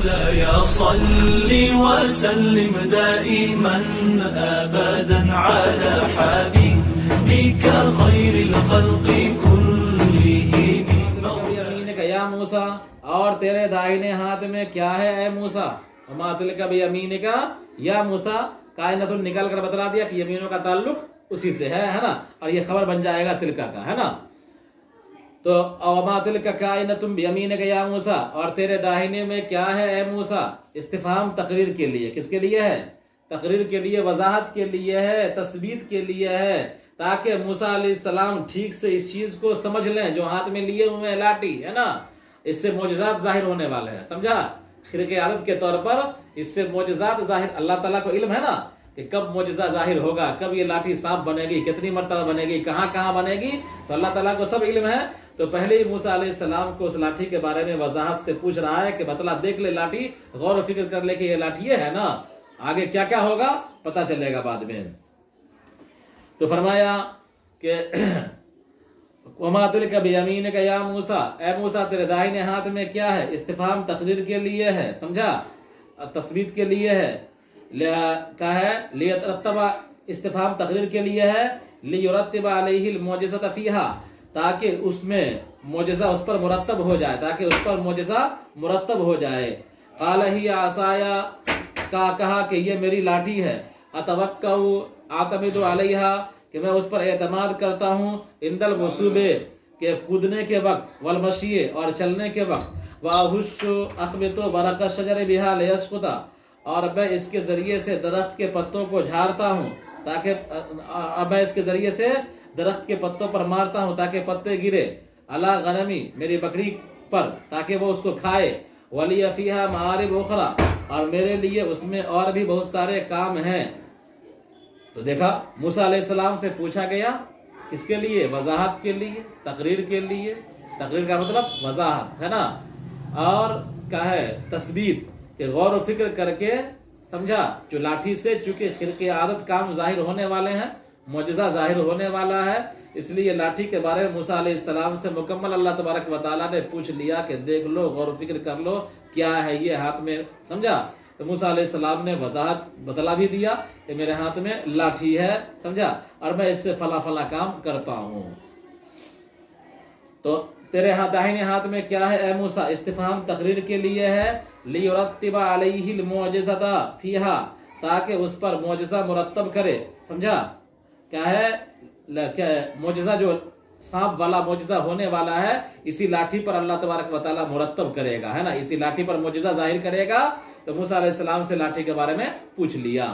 مولاي صل وسلم دائما أبدا على حبيبك خير الخلق كلهم. یمینک یا موسیٰ، اور تیرے داہنے ہاتھ میں کیا ہے اے موسیٰ؟ وما تلک بیمینک یا موسیٰ، کائنات نکال کر بتلا دیا کہ یمینوں کا تعلق اسی سے ہے نا، اور یہ خبر بن جائے گا تلکا کا، ہے نا. تو وما تلک کائنات بیمینک یا موسیٰ، اور تیرے داہنے میں کیا ہے اے موسیٰ؟ استفہام تقریر کے لیے. کس کے لیے ہے؟ تقریر کے لیے، وضاحت کے لیے ہے، تثبیت کے لیے ہے، تاکہ موسیٰ علیہ السلام ٹھیک سے اس چیز کو سمجھ لیں جو ہاتھ میں لیے ہوئے ہیں لاٹھی، ہے نا. اس سے معجزات ظاہر ہونے والے ہیں، سمجھا؟ خرق عادت کے طور پر اس سے معجزات ظاہر، اللہ تعالیٰ کو علم ہے نا کہ کب معجزہ ظاہر ہوگا، کب یہ لاٹھی سانپ بنے گی، کتنی مرتبہ بنے گی، کہاں کہاں بنے گی، تو اللہ تعالیٰ کو سب علم ہے. تو پہلے ہی موسیٰ علیہ السلام کو اس لاٹھی کے بارے میں وضاحت سے پوچھ رہا ہے کہ بتلا، دیکھ لے لاٹھی، غور و فکر کر لے کہ یہ لاٹھی ہے نا، آگے کیا کیا ہوگا پتہ چلے گا بعد میں. تو فرمایا کہ وما تلک بیمینک یا موسیٰ، اے موسیٰ تیرے داہنے ہاتھ میں کیا ہے؟ استفہام تقریر کے لیے ہے، سمجھا؟ تثبیت کے لیے ہے. کیا ہے؟ لیترتب، استفہام تقریر کے لیے ہے، لیرتب علیہ المعجزۃ فیہا، تاکہ اس میں معجزہ اس پر مرتب ہو جائے، تاکہ اس پر معجزہ مرتب ہو جائے. قال ہی عصایا، کا کہا کہ یہ میری لاٹھی ہے، اتوکا اعتمد علیہا، کہ میں اس پر اعتماد کرتا ہوں، عند الوثوب، کہ کودنے کے وقت، والمشی، اور چلنے کے وقت، واہش اخبط برق الشجر بها لیسقط، اور میں اس کے ذریعے سے درخت کے پتوں کو جھاڑتا ہوں تاکہ میں اس کے ذریعے سے درخت کے پتوں پر مارتا ہوں تاکہ پتے گرے، علی غنمی، میری بکری پر، تاکہ وہ اس کو کھائے، ولی فیہا معارب اخرى، اور میرے لیے اس میں اور بھی بہت سارے کام ہیں. تو دیکھا موسیٰ علیہ السلام سے پوچھا گیا، کس کے لیے؟ وضاحت کے لیے، تقریر کے لیے. تقریر کا مطلب وضاحت ہے نا، اور کیا ہے؟ تثبیت، کہ غور و فکر کر کے سمجھا. جو لاٹھی سے چونکہ خرق عادت کام ظاہر ہونے والے ہیں، معجزہ ظاہر ہونے والا ہے، اس لیے لاٹھی کے بارے میں موسیٰ علیہ السلام سے مکمل اللہ تبارک و تعالیٰ نے پوچھ لیا کہ دیکھ لو، غور و فکر کر لو، کیا ہے یہ ہاتھ میں، سمجھا؟ تو موسیٰ علیہ السلام نے وضاحت بتلا بھی دیا کہ میرے ہاتھ میں لاٹھی ہے، سمجھا، اور میں اس سے فلاں فلاں کام کرتا ہوں. تو تیرے داہنے ہاتھ میں کیا ہے اے موسیٰ؟ استفہام تقریر کے لیے ہے، لیرتب علیہ المعجزۃ فیہا، تاکہ اس پر معجزہ مرتب کرے، سمجھا؟ کیا ہے؟ معجزہ جو سانپ والا معجزہ ہونے والا ہے، اسی لاٹھی پر اللہ تبارک و تعالیٰ مرتب کرے گا، ہے نا، اسی لاٹھی پر معجزہ ظاہر کرے گا. تو موسیٰ علیہ السلام سے لاٹھی کے بارے میں پوچھ لیا.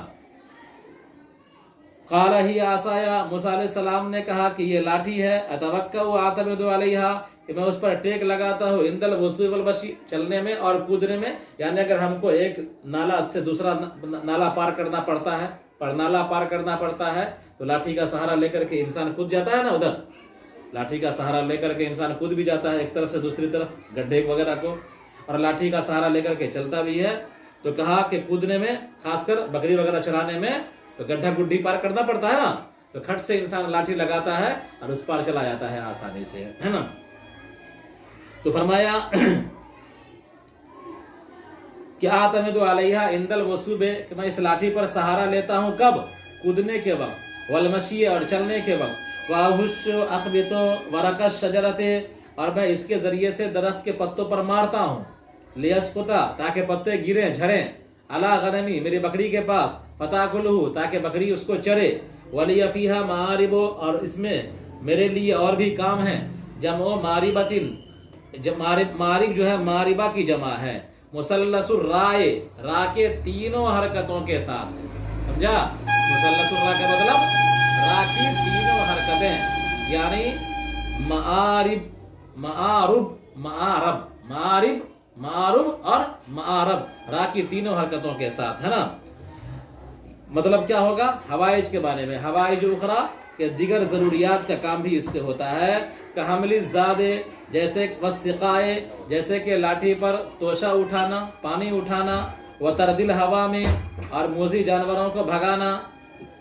قال ہی عصایا، موسیٰ علیہ السلام نے کہا کہ یہ لاٹھی ہے، اتوکا اعتمد علیہا، کہ میں اس پر ٹیک لگاتا ہوں، عند الوثوب والمشی، چلنے میں اور کودنے میں. یعنی اگر ہم کو ایک نالا سے دوسرا نالا پار کرنا پڑتا ہے، نالا پار کرنا پڑتا ہے، تو لاٹھی کا سہارا لے کر کے انسان کود جاتا ہے نا، ادھر لاٹھی کا سہارا لے کر کے انسان کود بھی جاتا ہے ایک طرف سے دوسری طرف گڈھے وغیرہ کو، اور لاٹھی کا سہارا لے کر کے چلتا بھی ہے. تو کہا کہ کودنے میں، خاص کر بکری وغیرہ چرانے میں، تو گڈھا گڈھی پار کرنا پڑتا ہے نا، تو کھٹ سے انسان لاٹھی لگاتا ہے اور اس پار چلا جاتا ہے آسانی سے، ہے نا. تو فرمایا کہ اعتمد علیہا عند الوثوب، کہ میں اس لاٹھی پر سہارا لیتا ہوں، کب؟ کودنے کے وقت، والمشی، اور چلنے کے وقت، واہش اخبط ورق الشجرۃ، اور میں اس کے ذریعے سے درخت کے پتوں پر مارتا ہوں، لیسقط، تاکہ پتے گریں، جھڑیں، علی غنمی، میری بکری کے پاس، فتاکلہ، تاکہ بکری اس کو چرے، ولی فیہا معارب، اور اس میں میرے لیے اور بھی کام ہیں. جمع معربۃ، معرب جو ہے معربہ کی جمع ہے، مثلث الرائے، را کے تینوں حرکتوں کے ساتھ، سمجھا؟ مثلث الرا کا مطلب را کی تینوں حرکتیں، یعنی معارب، معارب، معارب، معارب، معارب اور معارب، را کی تینوں حرکتوں کے ساتھ، ہے نا. مطلب کیا ہوگا؟ حوائج کے بارے میں، حوائج اخرى، کہ دیگر ضروریات کا کام بھی اس سے ہوتا ہے، کہ حمل الزاد، جیسے والسقائے، جیسے کہ لاٹھی پر توشہ اٹھانا، پانی اٹھانا، وطرد الہوا میں، اور موذی جانوروں کو بھگانا،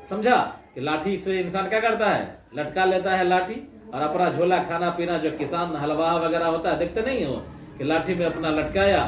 سمجھا؟ کہ لاٹھی سے انسان کیا کرتا ہے؟ لٹکا لیتا ہے لاٹھی، اور اپنا جھولا کھانا پینا، جو کسان حلوا وغیرہ ہوتا ہے دیکھتے نہیں ہو کہ لاٹھی میں اپنا لٹکایا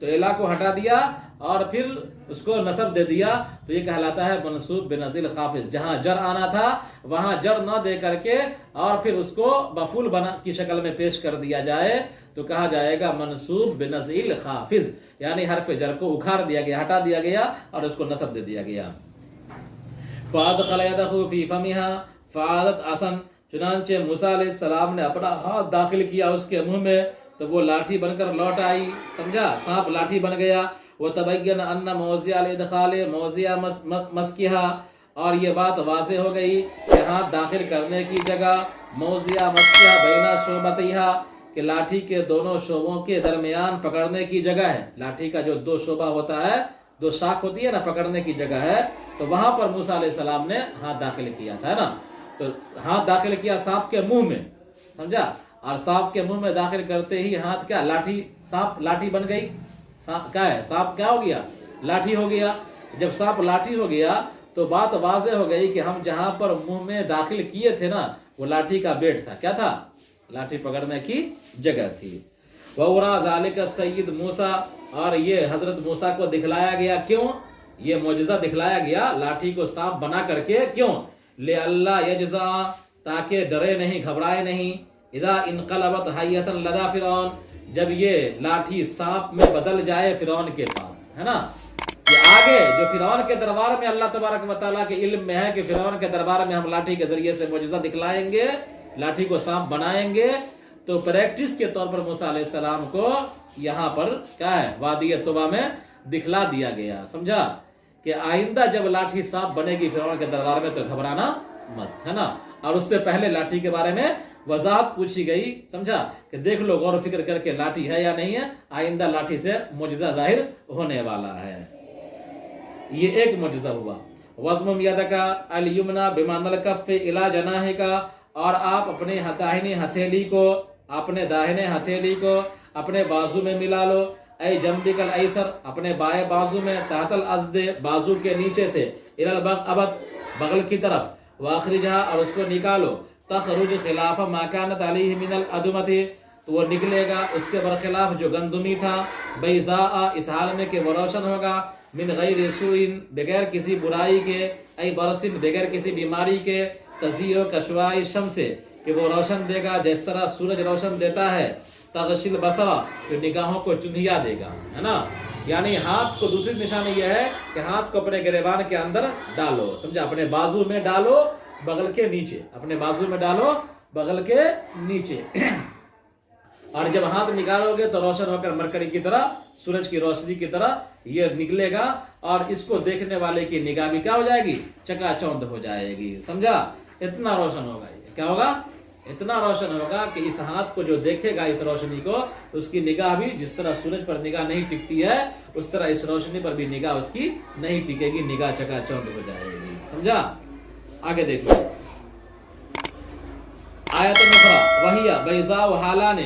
تو الہ کو ہٹا دیا اور پھر اس کو نصب دے دیا تو یہ کہلاتا ہے منصوب بنزیل خافض. جہاں جر آنا تھا وہاں جر نہ دے کر کے اور پھر اس کو مفعول بنا کی شکل میں پیش کر دیا جائے تو کہا جائے گا منصوب بنزیل خافض، یعنی حرف جر کو اکھاڑ دیا گیا، ہٹا دیا گیا اور اس کو نصب دے دیا گیا. فَأَدْخَلَ يَدَهُ فِي فَمِهَا فَعَادَتْ عَصًا، چنانچہ موسیٰ علیہ السلام نے اپنا ہاتھ داخل کیا اس کے منہ میں تو وہ لاٹھی بن کر لوٹ آئی. سمجھا، سانپ لاٹھی بن گیا. وَتَبَيَّنَ أَنَّ مَوْضِعَ الْإِدْخَالِ مَوْضِعَ مَسْكِهَا، اور یہ بات واضح ہو گئی کہ ہاتھ داخل کرنے کی جگہ موضع مسکیہ بینہ شعبتیہا، کہ لاٹھی کے دونوں شعبوں کے درمیان پکڑنے کی جگہ ہے. لاٹھی کا جو دو شعبہ ہوتا ہے، دو شاخ ہوتی ہے نا، پکڑنے کی جگہ ہے، تو وہاں پر موسیٰ علیہ السلام نے ہاتھ داخل کیا تھا نا. تو ہاتھ داخل کیا سانپ کے منہ میں، سمجھا، اور سانپ کے منہ میں داخل کرتے ہی ہاتھ کیا لاٹھی، سانپ لاٹھی بن گئی. کیا ہے، سانپ کیا ہو گیا، لاٹھی ہو گیا. جب سانپ لاٹھی ہو گیا تو بات واضح ہو گئی کہ ہم جہاں پر منہ میں داخل کیے تھے نا وہ لاٹھی کا بیٹ تھا. کیا تھا؟ لاٹھی پکڑنے کی جگہ تھی. وَأُرَىٰ ذَلِكَ السَّيِّدُ موسیٰ، اور یہ حضرت موسیٰ کو دکھلایا گیا. کیوں یہ معجزہ دکھلایا گیا لاٹھی کو سانپ بنا کر کے؟ کیوں؟ لِأَلَّا يَجْزَعَ، تاکہ ڈرے نہیں، گھبرائے نہیں. اِذَا انقلبت حیۃ لدى فرعون، جب یہ لاٹھی سانپ میں بدل جائے فرعون کے پاس، ہے نا. یہ آگے جو فرعون کے دربار میں اللہ تبارک و تعالیٰ کے علم میں ہے کہ فرعون کے دربار میں ہم لاٹھی کے ذریعے سے معجزہ دکھلائیں گے، لاٹھی کو سانپ بنائیں گے، تو پریکٹس کے طور پر موسیٰ علیہ السلام کو یہاں پر کیا ہے، وادی طوبہ میں دکھلا دیا گیا. سمجھا کہ آئندہ جب لاٹھی سانپ بنے گی فرعون کے دربار میں تو گھبرانا مت، ہے نا. اور اس سے پہلے لاٹھی کے بارے میں وضاحت پوچھی گئی. سمجھا کہ دیکھ لو غور و فکر کر کے لاٹھی ہے یا نہیں ہے، آئندہ لاٹھی سے معجزہ ظاہر ہونے والا ہے. یہ ایک معجزہ ہوا. وَضْمُمْ يَدَكَ الْيُمْنَى بِمَعْنَى الْكَفِّ إِلَى جَنَاحِكَ، اور آپ اپنے داہنی ہتھیلی کو، اپنے داہنے ہتھیلی کو اپنے بازو میں ملا لو. اے جنبک الایسر، اپنے بائیں بازو میں، تحت العضد، بازو کے نیچے سے، الی الابط، بغل کی طرف، واخرجھا، اور اس کو نکالو، تخرج خلاف ما کانت علیہ من الادمۃ، تو وہ نکلے گا اس کے برخلاف جو گندمی تھا، بیضاء، اس حال میں کہ وہ روشن ہوگا، من غیر سوء، بغیر کسی برائی کے، ای برس، بغیر کسی بیماری کے، تضیء کشواء الشمس، کہ وہ روشن دے گا جس طرح سورج روشن دیتا ہے، تغشی البصر، جو نگاہوں کو چندھیا دے گا، ہے نا. یعنی ہاتھ کو دوسری نشانی یہ ہے کہ ہاتھ کو اپنے گریبان کے اندر ڈالو. سمجھا، اپنے بازو میں ڈالو، بغل کے نیچے، اپنے بازو میں ڈالو، بغل کے نیچے. اور جب ہاتھ نکالو گے تو روشن ہو کر مرکری کی طرح، سورج کی روشنی کی طرح یہ نکلے گا، اور اس کو دیکھنے والے کی نگاہ بھی کیا ہو جائے گی، چکا چوندھ ہو جائے گی. سمجھا، اتنا روشن ہوگا. یہ کیا ہوگا، اتنا روشن ہوگا کہ اس ہاتھ کو جو دیکھے گا اس روشنی کو، اس کی نگاہ بھی جس طرح سورج پر نگاہ نہیں ٹکتی ہے اس طرح اس روشنی پر بھی نگاہ اس کی نہیں ٹکے گی، نگاہ چکا چوندھ ہو جائے گی. سمجھا، آگے دیکھ لو. آیت نخرا وہی بیضاء حالان،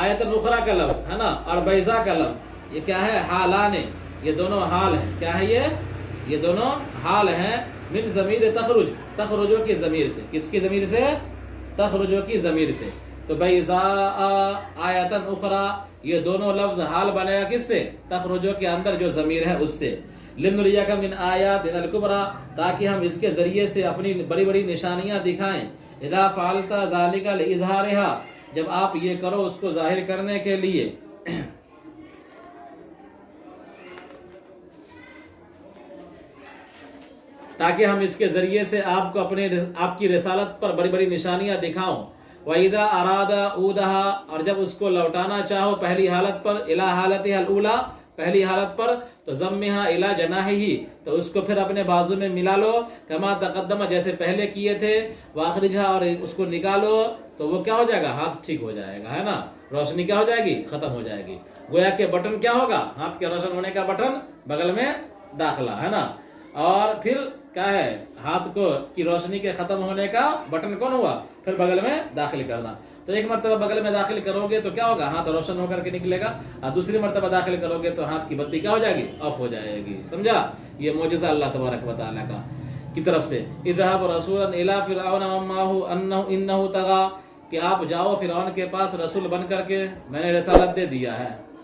آیت نخرا کا لفظ ہے نا، اور بیضاء کا لفظ، یہ کیا ہے، حالان، یہ دونوں حال ہیں. کیا ہے یہ دونوں حال ہیں. من ضمیر تخرج، تخرجوں کی ضمیر سے. کس کی ضمیر سے؟ تخرجوں کی ضمیر سے. تو بیضاء آیتن اخرى، یہ دونوں لفظ حال بنے گا کس سے؟ تخرجوں کے اندر جو ضمیر ہے اس سے. لنریک من آیاتنا الکبریٰ، تاکہ ہم اس کے ذریعے سے اپنی بڑی بڑی نشانیاں دکھائیں. اذا فعلت ذلك لاظہارها، جب آپ یہ کرو اس کو ظاہر کرنے کے لیے. تاکہ ہم اس کے ذریعے سے آپ کو آپ کی رسالت پر بڑی بڑی نشانیاں دکھاؤں. وَإِذَا أَرَادَ عُودَهَا، اور جب اس کو لوٹانا چاہو پہلی حالت پر، إِلَى حَالَتِهَا الْأُولَى، پہلی حالت پر، تو ضمِّهَا إِلَى جَنَاحِهِ، تو اس کو پھر اپنے بازو میں ملا لو، كَمَا تَقَدَّمَ، جیسے پہلے کیے تھے. وَأَخْرِجْهَا، اور اس کو نکالو، تو وہ کیا ہو جائے گا، ہاتھ ٹھیک ہو جائے گا، ہے نا. روشنی کیا ہو جائے گی، ختم ہو جائے گی. گویا کہ بٹن کیا ہوگا، ہاتھ کے روشن ہونے کا بٹن بغل میں داخلہ، ہے نا. اور پھر کیا ہے، ہاتھ کو کی روشنی کے ختم ہونے کا بٹن کون ہوا، پھر بغل میں داخل کرنا. تو ایک مرتبہ بغل میں داخل کرو گے تو کیا ہوگا، ہاتھ روشن ہو کر کے نکلے گا. اور دوسری مرتبہ داخل کرو گے تو ہاتھ کی بتی کیا ہو جائے گی، آف ہو جائے گی. سمجھا، یہ معجزہ اللہ تبارک و تعالیٰ کا کی طرف سے. اذهب رسولا الى فرعون ومعه انه طغى، کہ آپ جاؤ فرعون کے پاس رسول بن کر کے، میں نے رسالت دے دیا ہے.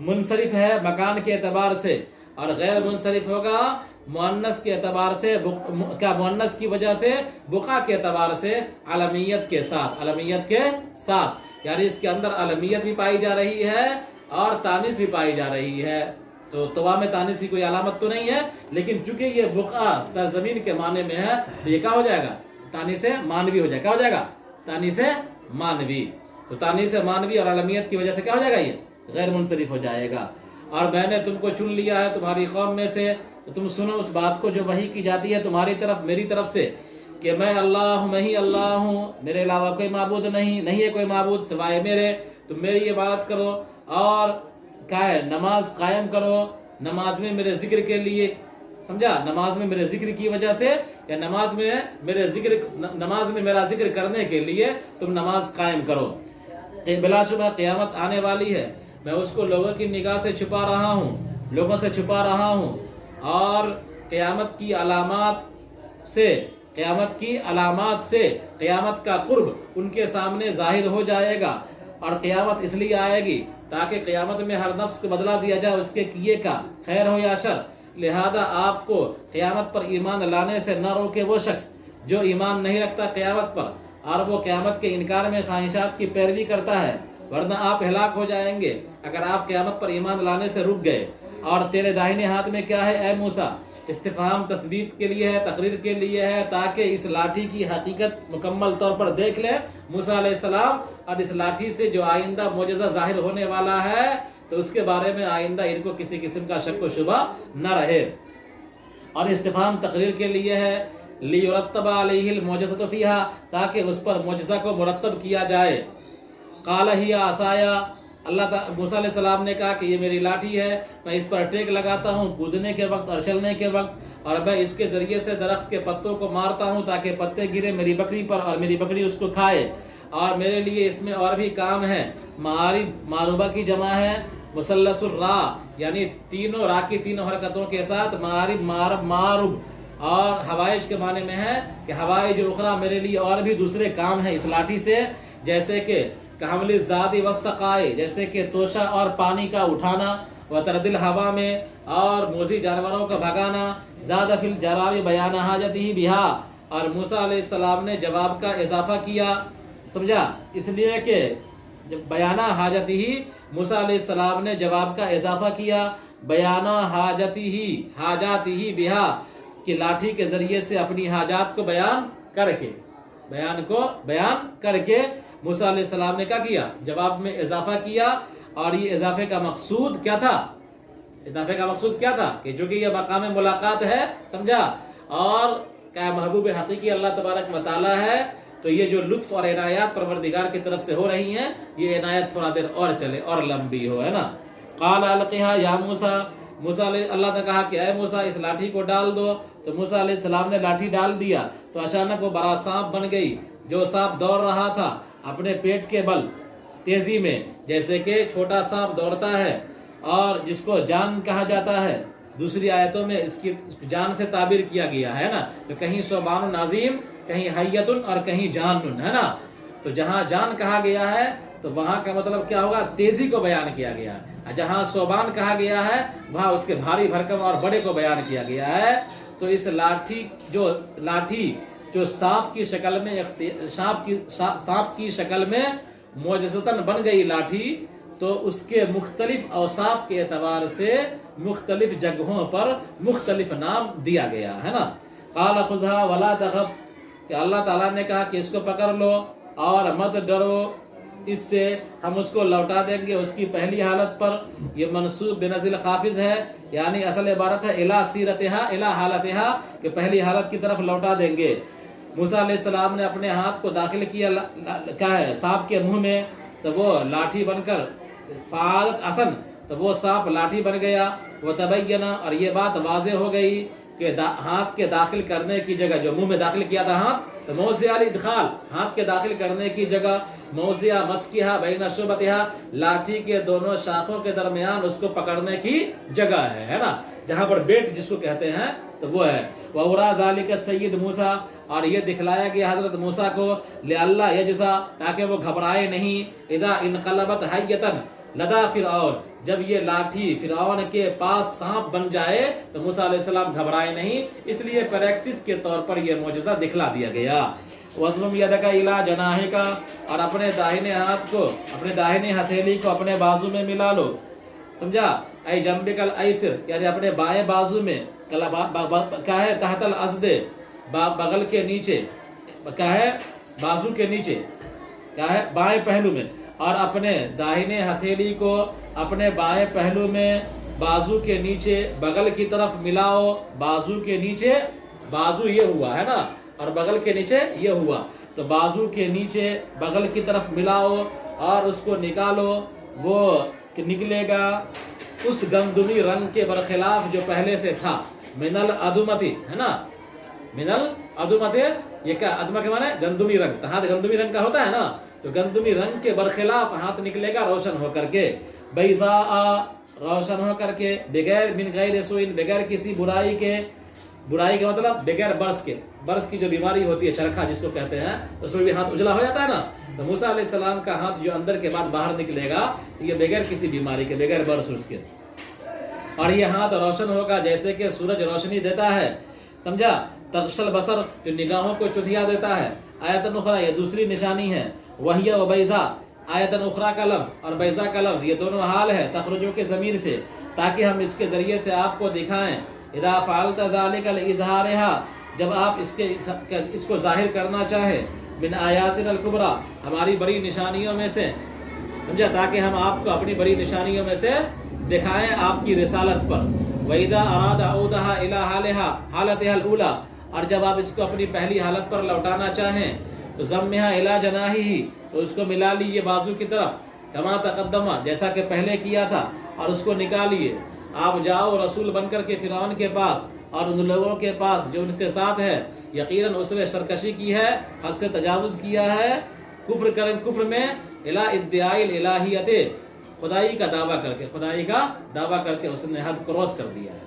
منصرف ہے مکان کے اعتبار سے، اور غیر منصرف ہوگا مؤنث کے اعتبار سے، کیا مؤنث کی وجہ سے، بقا کے اعتبار سے، علمیت کے ساتھ، علمیت کے ساتھ، یعنی اس کے اندر علمیت بھی پائی جا رہی ہے اور تانیث بھی پائی جا رہی ہے۔ تو طوا میں تانیث کی کوئی علامت تو نہیں ہے، لیکن چونکہ یہ بقا سرزمین کے معنی میں ہے تو یہ کیا ہو جائے گا؟ تانیث مانوی ہو جائے گا۔ کیا ہو جائے گا؟ تانیث مانوی۔ تو تانیث مانوی اور علمیت کی وجہ سے کیا ہو جائے گا؟ یہ غیر منصرف ہو جائے گا۔ اور میں نے تم کو چن لیا ہے تمہاری قوم میں سے، تو تم سنو اس بات کو جو وحی کی جاتی ہے تمہاری طرف، میری طرف سے، کہ میں اللہ ہوں، میں ہی اللہ ہوں، میرے علاوہ کوئی معبود نہیں ہے کوئی معبود سوائے میرے، تم میری عبادت کرو اور کیا ہے نماز قائم کرو، نماز میں میرے ذکر کے لیے، سمجھا، نماز میں میرے ذکر کی وجہ سے، یا نماز میں میرا ذکر کرنے کے لیے تم نماز قائم کرو۔ بلا شبہ قیامت آنے والی ہے، میں اس کو لوگوں کی نگاہ سے چھپا رہا ہوں، لوگوں سے چھپا رہا ہوں، اور قیامت کی علامات سے قیامت کا قرب ان کے سامنے ظاہر ہو جائے گا۔ اور قیامت اس لیے آئے گی تاکہ قیامت میں ہر نفس کو بدلہ دیا جائے اس کے کیے کا، خیر ہو یا شر۔ لہذا آپ کو قیامت پر ایمان لانے سے نہ روکے وہ شخص جو ایمان نہیں رکھتا قیامت پر، اور وہ قیامت کے انکار میں خواہشات کی پیروی کرتا ہے، ورنہ آپ ہلاک ہو جائیں گے اگر آپ قیامت پر ایمان لانے سے رک گئے۔ اور تیرے داہنے ہاتھ میں کیا ہے اے موسیٰ؟ استفہام تثبیت کے لیے ہے، تقریر کے لیے ہے، تاکہ اس لاٹھی کی حقیقت مکمل طور پر دیکھ لے موسیٰ علیہ السلام، اور اس لاٹھی سے جو آئندہ معجزہ ظاہر ہونے والا ہے تو اس کے بارے میں آئندہ ان کو کسی قسم کا شک و شبہ نہ رہے۔ اور استفہام تقریر کے لیے ہے، لیرتب علیہ المعجزۃ فیہا، تاکہ اس پر معجزہ کو مرتب کیا جائے۔ قال ہی عصایا، اللہ موسیٰ علیہ السلام نے کہا کہ یہ میری لاٹھی ہے، میں اس پر ٹیک لگاتا ہوں کودنے کے وقت اور چلنے کے وقت، اور میں اس کے ذریعے سے درخت کے پتوں کو مارتا ہوں تاکہ پتے گرے میری بکری پر اور میری بکری اس کو کھائے۔ اور میرے لیے اس میں اور بھی کام ہے، معارب معروبہ کی جمع ہے، مثلث الرا، یعنی تینوں را کی تینوں حرکتوں کے ساتھ معارب معرب معروب، اور حوائج کے معنی میں ہے کہ حوائج اخرى، میرے لیے اور بھی دوسرے کام ہیں اس لاٹھی سے، جیسے کہ کحمل الزاد والسقاء، جیسے کہ توشہ اور پانی کا اٹھانا، وترد الہوا میں، اور موذی جانوروں کا بھگانا، زاد فی الجواب بیان حاجتہ بہا، اور موسیٰ علیہ السلام نے جواب کا اضافہ کیا، سمجھا، اس لیے کہ جب بیانہ حاجتہ، موسیٰ علیہ السلام نے جواب کا اضافہ کیا بیانہ حاجاتہ بہا، کہ لاٹھی کے ذریعے سے اپنی حاجات کو بیان کر کے موسیٰ علیہ السلام نے کیا کیا؟ جواب میں اضافہ کیا۔ اور یہ اضافے کا مقصود کیا تھا؟ اضافے کا مقصود کیا تھا؟ کہ جو کہ یہ مقام ملاقات ہے، سمجھا، اور کیا محبوب حقیقی اللہ تبارک و تعالی ہے، تو یہ جو لطف اور عنایات پروردگار کی طرف سے ہو رہی ہیں، یہ عنایت تھوڑا دیر اور چلے اور لمبی ہو، ہے نا۔ قال القھا یا موسیٰ، اللہ نے کہا کہ اے موسیٰ اس لاٹھی کو ڈال دو، تو موسیٰ علیہ السلام نے لاٹھی ڈال دیا، تو اچانک وہ بڑا سانپ بن گئی، جو سانپ دوڑ رہا تھا اپنے پیٹ کے بل تیزی میں، جیسے کہ چھوٹا سانپ دوڑتا ہے، اور جس کو جان کہا جاتا ہے، دوسری آیتوں میں اس کی جان سے تعبیر کیا گیا ہے نا، تو کہیں ثعبان عظیم، کہیں حیۃ اور کہیں جان، ہے نا۔ تو جہاں جان کہا گیا ہے تو وہاں کا مطلب کیا ہوگا؟ تیزی کو بیان کیا گیا ہے، جہاں ثعبان کہا گیا ہے وہاں اس کے بھاری بھرکم اور بڑے کو بیان کیا گیا ہے۔ تو اس لاٹھی جو سانپ کی شکل میں معجزتاً بن گئی لاٹھی، تو اس کے مختلف اوصاف کے اعتبار سے مختلف جگہوں پر مختلف نام دیا گیا ہے نا۔ قال خذها ولا تخف، کہ اللہ تعالیٰ نے کہا کہ اس کو پکڑ لو اور مت ڈرو، اس سے ہم اس کو لوٹا دیں گے اس کی پہلی حالت پر۔ یہ منصوب بنزل خافض ہے، یعنی اصل عبارت ہے الی سیرتہا، الی حالتہا، کہ پہلی حالت کی طرف لوٹا دیں گے۔ موسیٰ علیہ السلام نے اپنے ہاتھ کو داخل کیا کیا ہے سانپ کے منہ میں، تو وہ لاٹھی بن کر فعالت عصن، تو وہ سانپ لاٹھی بن گیا۔ وہ تبینہ، اور یہ بات واضح ہو گئی کہ ہاتھ کے داخل کرنے کی جگہ، جو منہ میں داخل کیا تھا ہاتھ، تو موضع الادخال، ہاتھ کے داخل کرنے کی جگہ، موضع مسکہا بین شعبتہا، لاٹھی کے دونوں شاخوں کے درمیان اس کو پکڑنے کی جگہ ہے نا، جہاں پر بیٹ جس کو کہتے ہیں تو وہ ہے۔ وَأُرَىٰ ذَلِكَ السَّيِّدُ مُوسَىٰ، اور یہ دکھلایا گیا حضرت موسیٰ کو، لِأَلَّا يَجْزَىٰ، تاکہ وہ گھبرائے نہیں، اِذَا انقلبت حیۃً، لدا فرعون، جب یہ لاٹھی فرعون کے پاس سانپ بن جائے تو موسیٰ علیہ السلام گھبرائے نہیں، اس لیے پریکٹس کے طور پر یہ معجزہ دکھلا دیا گیا۔ وَضْمُمْ يَدَكَ إِلَىٰ جَنَاحِكَ، اور اپنے داہنے ہاتھ کو، اپنے داہنے ہتھیلی کو اپنے بازو میں ملا لو، سمجھا؟ اے جنبک الایسر، یعنی اپنے بائیں بازو میں، کیا ہے تحت الاسد، بغل کے نیچے، کیا ہے بازو کے نیچے، کیا ہے بائیں پہلو میں، اور اپنے داہنے ہتھیلی کو اپنے بائیں پہلو میں بازو کے نیچے بغل کی طرف ملاؤ، بازو کے نیچے، بازو یہ ہوا ہے نا، اور بغل کے نیچے یہ ہوا، تو بازو کے نیچے بغل کی طرف ملاؤ اور اس کو نکالو، وہ نکلے گا اس گندمی رنگ کے برخلاف جو پہلے سے تھا، من الادمتی، ہے نا، من الادمتی، یہ کیا ادمہ کے معنی گندمی رنگ، ہاتھ گندمی رنگ کا ہوتا ہے نا، تو گندمی رنگ کے برخلاف ہاتھ نکلے گا روشن ہو کر کے، بیضاء، روشن ہو کر کے، بغیر من غیر سوء، بغیر کسی برائی کے، برائی کا مطلب بغیر برس کے، برس کی جو بیماری ہوتی ہے چرخا جس کو کہتے ہیں، اس میں بھی ہاتھ اجلا ہو جاتا ہے نا، تو موسیٰ علیہ السلام کا ہاتھ جو اندر کے بعد باہر نکلے گا یہ بغیر کسی بیماری کے، بغیر برس اس کے، اور یہ ہاتھ روشن ہوگا جیسے کہ سورج روشنی دیتا ہے، سمجھا؟ تغشل بصر، جو نگاہوں کو چدھیا دیتا ہے۔ آیت اخری، یہ دوسری نشانی ہے، وہی و بیضاء، آیت اخری کا لفظ اور بیضاء کا لفظ یہ دونوں حال ہے تخرجوں کے ضمیر سے، تاکہ ہم اس کے ذریعے سے آپ کو دکھائیں، اذا فعلت ذلك لاظہارها، جب آپ اس کو ظاہر کرنا چاہے، من آیاتنا الکبریٰ، ہماری بڑی نشانیوں میں سے، سمجھا؟ تاکہ ہم آپ کو اپنی بڑی نشانیوں میں سے دکھائیں آپ کی رسالت پر۔ وَإِذَا أَرَادَ عُودَهَا إِلَىٰ حَالَتِهَا الْأُولَىٰ، اور جب آپ اس کو اپنی پہلی حالت پر لوٹانا چاہیں تو ضمها إِلَىٰ جَنَاحِهِ، تو اس کو ملا لیجیے بازو کی طرف، كما تقدم، جیسا کہ پہلے کیا تھا، اور اس کو نکالیے۔ آپ جاؤ رسول بن کر کے فرعون کے پاس اور ان لوگوں کے پاس جو ان کے ساتھ ہے، یقیناً اس نے سرکشی کی ہے، حد سے تجاوز کیا ہے، کفر میں الی ادعاء الالہیت، خدائی کا دعویٰ کر کے، خدائی کا دعویٰ کر کے اس نے حد کراس کر دیا ہے۔